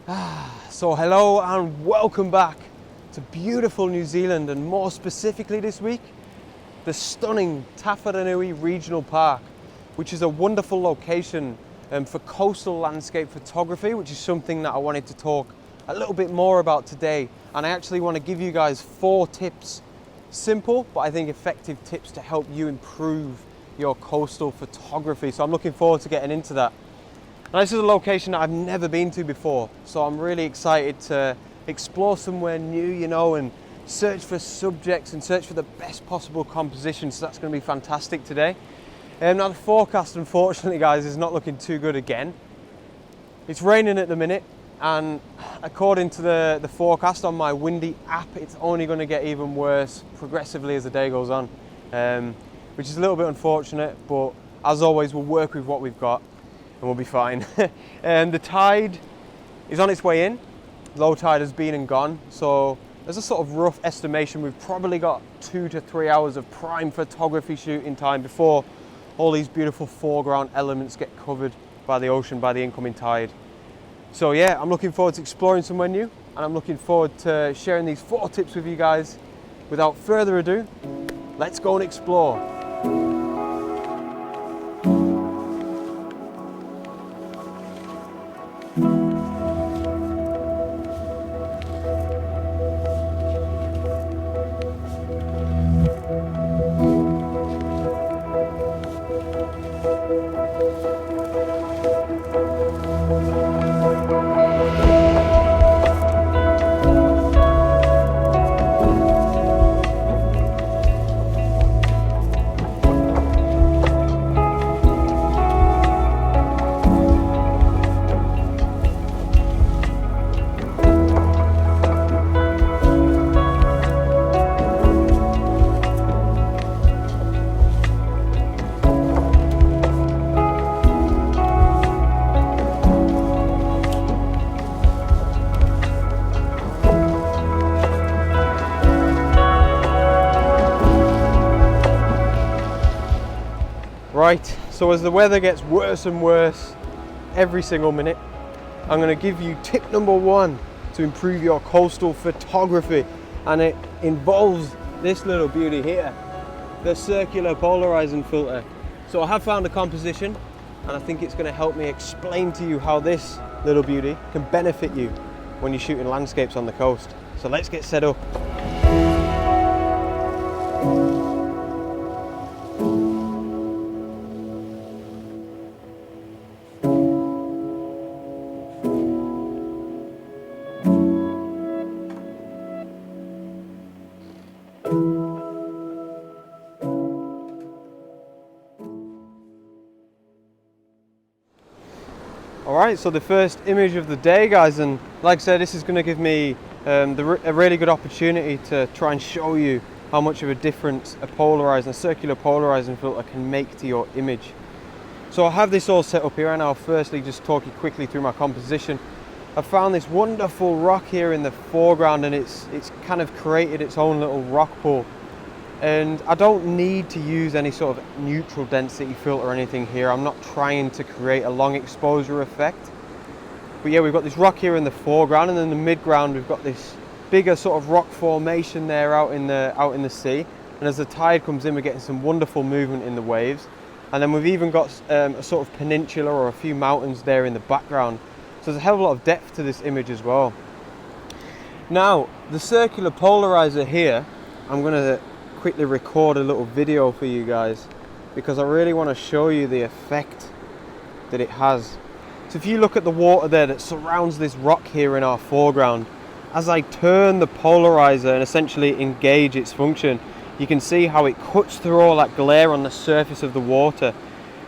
So hello and welcome back to beautiful New Zealand, and more specifically this week, the stunning Tawharanui Regional Park, which is a wonderful location for coastal landscape photography, which is something that I wanted to talk a little bit more about today. And I actually want to give you guys 4 tips, simple but I think effective tips to help you improve your coastal photography. So I'm looking forward to getting into that. Now, this is a location that I've never been to before, so I'm really excited to explore somewhere new, and search for subjects and search for the best possible composition. So that's going to be fantastic today. Now the forecast, unfortunately guys, is not looking too good again. It's raining at the minute, and according to the forecast on my windy app, it's only going to get even worse progressively as the day goes on, which is a little bit unfortunate, but as always we'll work with what we've got and we'll be fine. The tide is on its way in. Low tide has been and gone, so as a sort of rough estimation, we've probably got 2 to 3 hours of prime photography shooting time before all these beautiful foreground elements get covered by the ocean, by the incoming tide. So yeah, I'm looking forward to exploring somewhere new, and I'm looking forward to sharing these 4 tips with you guys. Without further ado, let's go and explore. Right, so as the weather gets worse and worse every single minute, I'm going to give you tip number 1 to improve your coastal photography, and it involves this little beauty here, the circular polarizing filter. So I have found a composition, and I think it's going to help me explain to you how this little beauty can benefit you when you're shooting landscapes on the coast. So let's get set up. Alright, so the first image of the day, guys, and like I said, this is going to give me a really good opportunity to try and show you how much of a difference a circular polarizing filter can make to your image. So I have this all set up here, and I'll firstly just talk you quickly through my composition. I found this wonderful rock here in the foreground, and it's kind of created its own little rock pool. And I don't need to use any sort of neutral density filter or anything here. I'm not trying to create a long exposure effect. But yeah, we've got this rock here in the foreground, and in the midground we've got this bigger sort of rock formation there out in the sea. And as the tide comes in, we're getting some wonderful movement in the waves. And then we've even got a sort of peninsula or a few mountains there in the background. So there's a hell of a lot of depth to this image as well. Now, the circular polarizer here, I'm going to quickly record a little video for you guys because I really want to show you the effect that it has. So if you look at the water there that surrounds this rock here in our foreground, as I turn the polarizer and essentially engage its function, you can see how it cuts through all that glare on the surface of the water,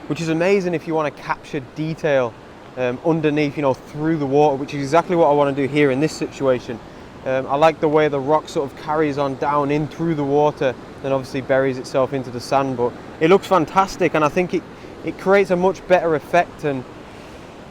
which is amazing if you want to capture detail underneath, through the water, which is exactly what I want to do here in this situation. I like the way the rock sort of carries on down in through the water, then obviously buries itself into the sand, but it looks fantastic, and I think it creates a much better effect. And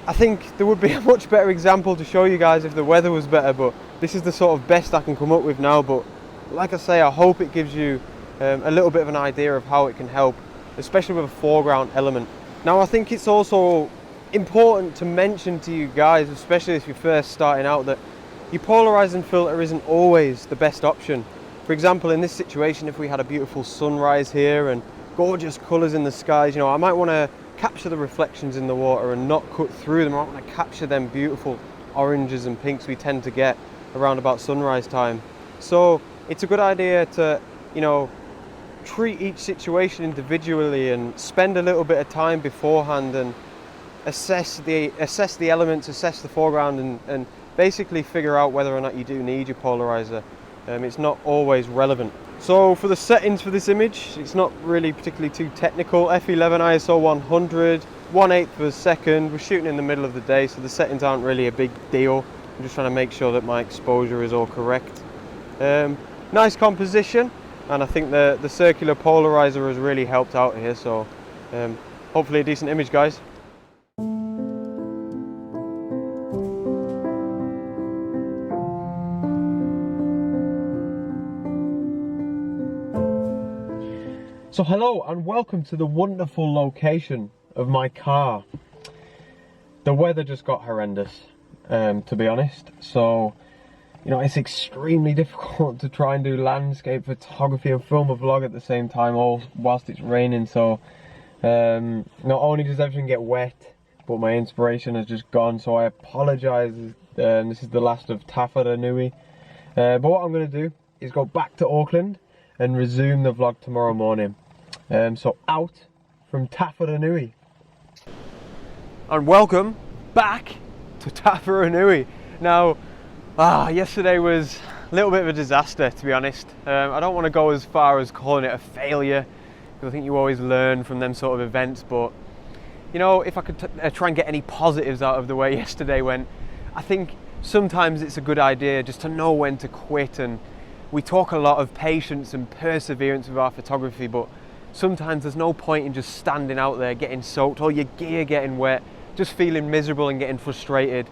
I think there would be a much better example to show you guys if the weather was better, but this is the sort of best I can come up with now. But like I say, I hope it gives you a little bit of an idea of how it can help, especially with a foreground element. Now I think it's also important to mention to you guys, especially if you're first starting out, that your polarizing filter isn't always the best option. For example, in this situation, if we had a beautiful sunrise here and gorgeous colours in the skies, you know, I might want to capture the reflections in the water and not cut through them. I want to capture them beautiful oranges and pinks we tend to get around about sunrise time. So it's a good idea to, you know, treat each situation individually and spend a little bit of time beforehand and assess the elements, assess the foreground, and basically figure out whether or not you do need your polarizer. It's not always relevant. So for the settings for this image, it's not really particularly too technical. F11 ISO 100, 1/8 of a second. We're shooting in the middle of the day, so the settings aren't really a big deal. I'm just trying to make sure that my exposure is all correct. Nice composition, and I think the circular polarizer has really helped out here, so hopefully a decent image, guys. So hello and welcome to the wonderful location of my car. The weather just got horrendous, to be honest. So, you know, it's extremely difficult to try and do landscape photography and film a vlog at the same time, all whilst it's raining. So, not only does everything get wet, but my inspiration has just gone. So I apologise. This is the last of Tafaranui. But what I'm going to do is go back to Auckland and resume the vlog tomorrow morning. So out from Tafaranui. And welcome back to Tafaranui. Now, yesterday was a little bit of a disaster, to be honest. I don't want to go as far as calling it a failure, because I think you always learn from them sort of events, but you know, if I could try and get any positives out of the way yesterday went, I think sometimes it's a good idea just to know when to quit. And we talk a lot of patience and perseverance with our photography, but sometimes there's no point in just standing out there getting soaked, or your gear getting wet, just feeling miserable and getting frustrated.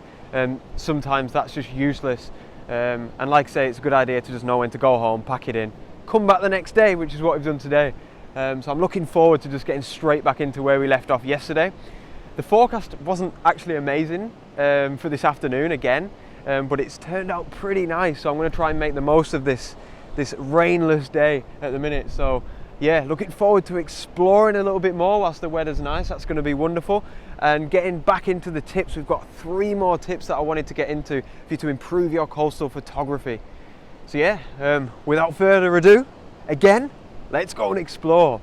Sometimes that's just useless. And like I say, it's a good idea to just know when to go home, pack it in, come back the next day, which is what we've done today. So I'm looking forward to just getting straight back into where we left off yesterday. The forecast wasn't actually amazing for this afternoon again, but it's turned out pretty nice. So I'm going to try and make the most of this rainless day at the minute. So yeah, looking forward to exploring a little bit more whilst the weather's nice. That's going to be wonderful. And getting back into the tips, we've got 3 more tips that I wanted to get into for you to improve your coastal photography. So yeah, without further ado, again, let's go and explore.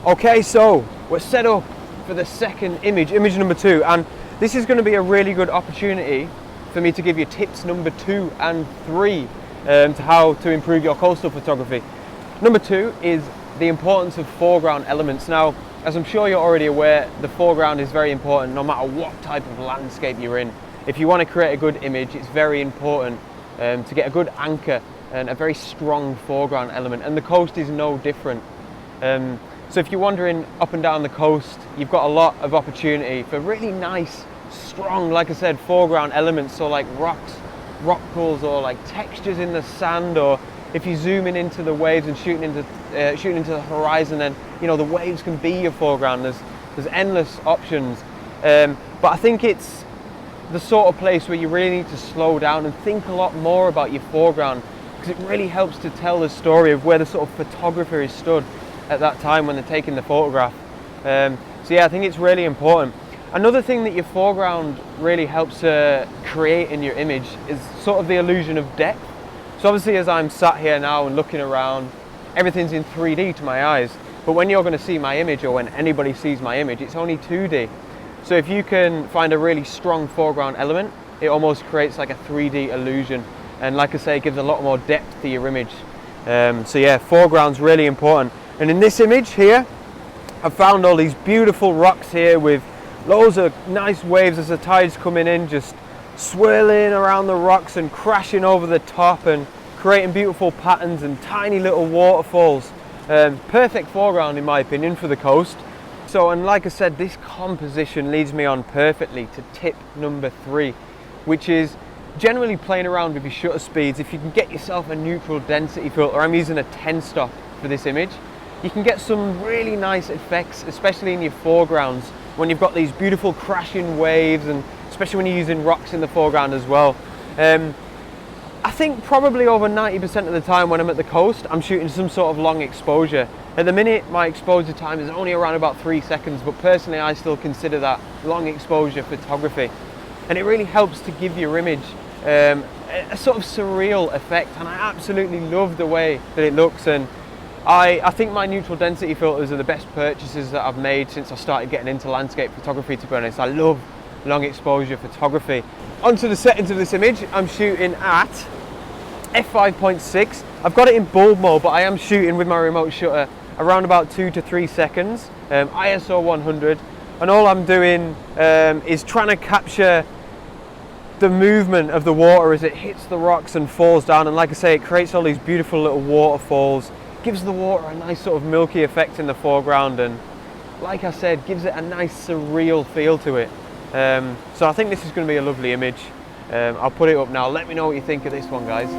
Okay, so we're set up for the second image number 2, and this is going to be a really good opportunity for me to give you tips number 2 and 3 to how to improve your coastal photography. Number 2 is the importance of foreground elements. Now, as I'm sure you're already aware, the foreground is very important no matter what type of landscape you're in. If you want to create a good image, it's very important to get a good anchor and a very strong foreground element, and the coast is no different. So if you're wandering up and down the coast, you've got a lot of opportunity for really nice, strong, like I said, foreground elements, so like rocks, rock pools or like textures in the sand, or if you're zooming into the waves and shooting into the horizon, then you know the waves can be your foreground. There's endless options, but I think it's the sort of place where you really need to slow down and think a lot more about your foreground, because it really helps to tell the story of where the sort of photographer is stood at that time when they're taking the photograph. So yeah, I think it's really important. Another thing that your foreground really helps create in your image is sort of the illusion of depth. So obviously, as I'm sat here now and looking around, everything's in 3D to my eyes, but when you're going to see my image, or when anybody sees my image, it's only 2D. So if you can find a really strong foreground element, it almost creates like a 3D illusion, and like I say, it gives a lot more depth to your image. So yeah, foreground's really important. And in this image here, I've found all these beautiful rocks here with loads of nice waves as the tide's coming in, just swirling around the rocks and crashing over the top and creating beautiful patterns and tiny little waterfalls. Perfect foreground in my opinion for the coast. So, and like I said, this composition leads me on perfectly to tip number 3, which is generally playing around with your shutter speeds. If you can get yourself a neutral density filter, I'm using a 10 stop for this image, you can get some really nice effects, especially in your foregrounds when you've got these beautiful crashing waves, and especially when you're using rocks in the foreground as well. I think probably over 90% of the time when I'm at the coast, I'm shooting some sort of long exposure. At the minute, my exposure time is only around about 3 seconds, but personally I still consider that long exposure photography. And it really helps to give your image a sort of surreal effect, and I absolutely love the way that it looks. And I think my neutral density filters are the best purchases that I've made since I started getting into landscape photography, to be honest. I love long exposure photography. Onto the settings of this image, I'm shooting at f5.6. I've got it in bulb mode, but I am shooting with my remote shutter around about 2 to 3 seconds, ISO 100, and all I'm doing is trying to capture the movement of the water as it hits the rocks and falls down. And like I say, it creates all these beautiful little waterfalls, gives the water a nice sort of milky effect in the foreground, and like I said, gives it a nice surreal feel to it. So I think this is going to be a lovely image. I'll put it up now. Let me know what you think of this one, guys.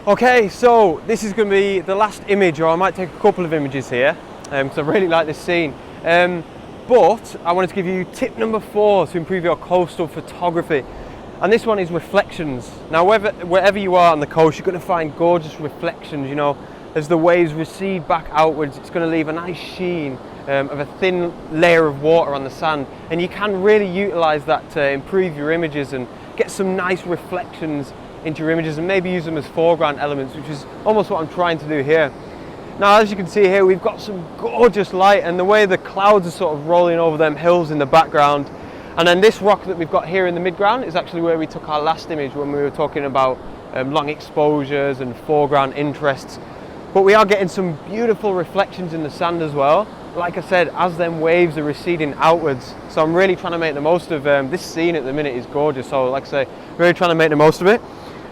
Okay, so this is going to be the last image, or I might take a couple of images here, because I really like this scene. But I wanted to give you tip number 4 to improve your coastal photography. And this one is reflections. Now, wherever you are on the coast, you're going to find gorgeous reflections, you know, as the waves recede back outwards. It's going to leave a nice sheen of a thin layer of water on the sand. And you can really utilize that to improve your images and get some nice reflections into your images, and maybe use them as foreground elements, which is almost what I'm trying to do here. Now, as you can see here, we've got some gorgeous light, and the way the clouds are sort of rolling over them hills in the background. And then this rock that we've got here in the midground is actually where we took our last image when we were talking about long exposures and foreground interests. But we are getting some beautiful reflections in the sand as well. Like I said, as them waves are receding outwards. So I'm really trying to make the most of this scene at the minute. Is gorgeous. So like I say, really trying to make the most of it.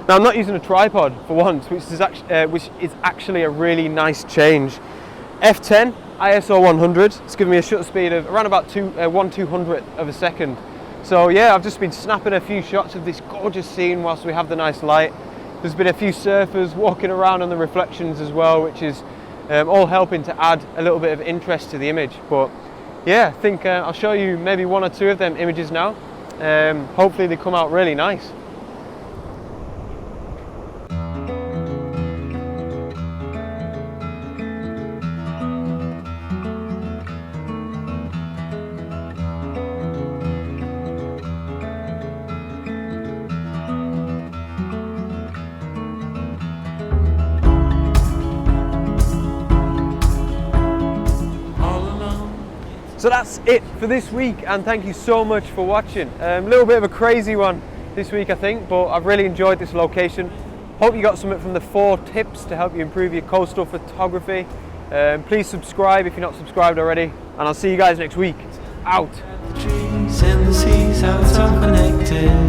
Now, I'm not using a tripod for once, which is actually a really nice change. F10, ISO 100, it's giving me a shutter speed of around about 1/200th of a second. So yeah, I've just been snapping a few shots of this gorgeous scene whilst we have the nice light. There's been a few surfers walking around on the reflections as well, which is all helping to add a little bit of interest to the image. But yeah, I think I'll show you maybe one or two of them images now. Hopefully they come out really nice. So that's it for this week, and thank you so much for watching. A little bit of a crazy one this week, I think, but I've really enjoyed this location. Hope you got something from the 4 tips to help you improve your coastal photography. Please subscribe if you're not subscribed already, and I'll see you guys next week. Out. The trees and the seas, how it's all connected.